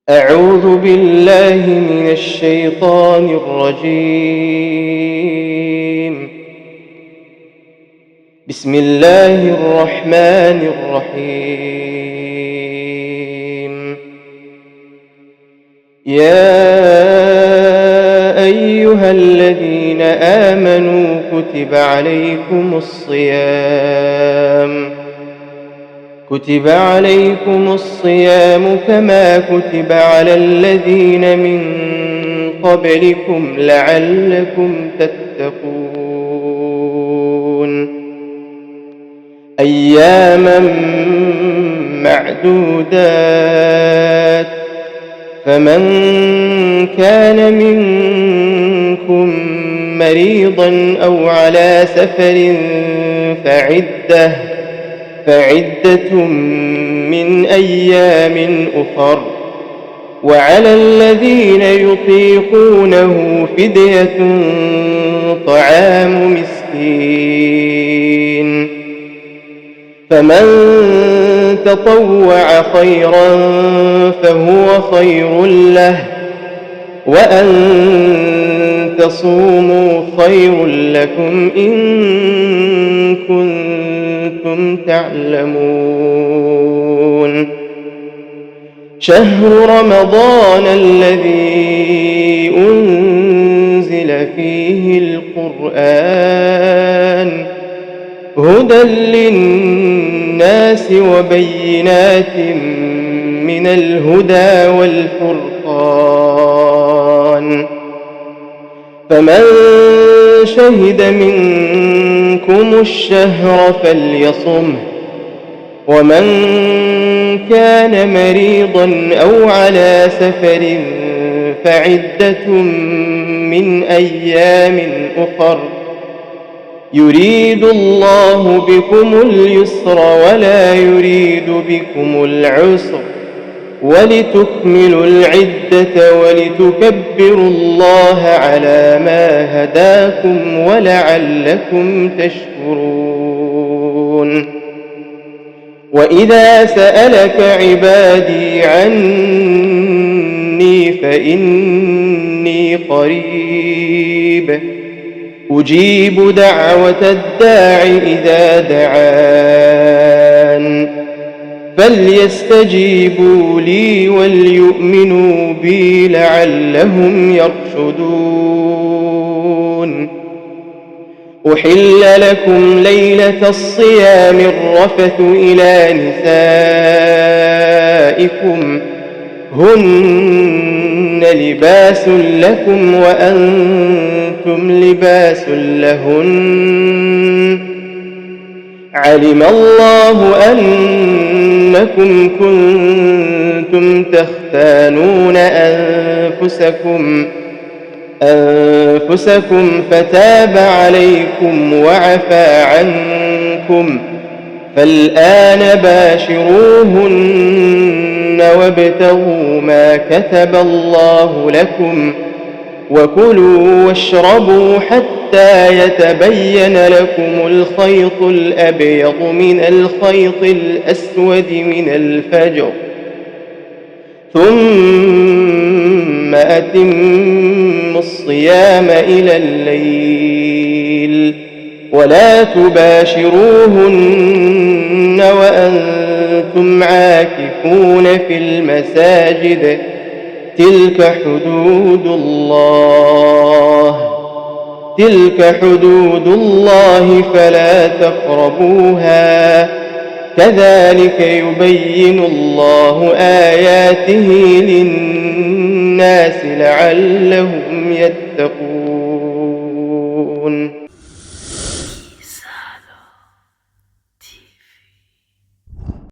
أعوذ بالله من الشيطان الرجيم. بسم الله الرحمن الرحيم. يا أيها الذين آمنوا كتب عليكم الصيام كما كتب على الذين من قبلكم لعلكم تتقون. أياما معدودات، فمن كان منكم مريضا أو على سفر فعدة من أيام أخر، وعلى الذين يطيقونه فدية طعام مسكين، فمن تطوع خيرا فهو خير له، وأن تصوموا خير لكم إن كنتم تعلمون. شهر رمضان الذي أنزل فيه القرآن هدى للناس وبينات من الهدى والفرقان، فمن شهد منكم الشهر فليصمه، ومن كان مريضا أو على سفر فعدة من أيام أخر، يريد الله بكم اليسر ولا يريد بكم العسر، ولتكملوا العدة ولتكبروا الله على ما هداكم ولعلكم تشكرون. وإذا سألك عبادي عني فإني قريب أجيب دعوة الداع إذا دعان، فليستجيبوا لي وليؤمنوا بي لعلهم يرشدون. أحل لكم ليلة الصيام الرفث إلى نسائكم هن لباس لكم وأنتم لباس لهن، علم الله أنكم كنتم تختانون أنفسكم فتاب عليكم وعفى عنكم، فالآن باشروهن وابتغوا ما كتب الله لكم، وكلوا واشربوا حتى يتبين لكم الخيط الأبيض من الخيط الأسود من الفجر، ثم أتموا الصيام إلى الليل، ولا تباشروهن وأنتم عاكفون في المساجد، تلك حدود الله فلا تقربوها، كذلك يبين الله آياته للناس لعلهم يتقون.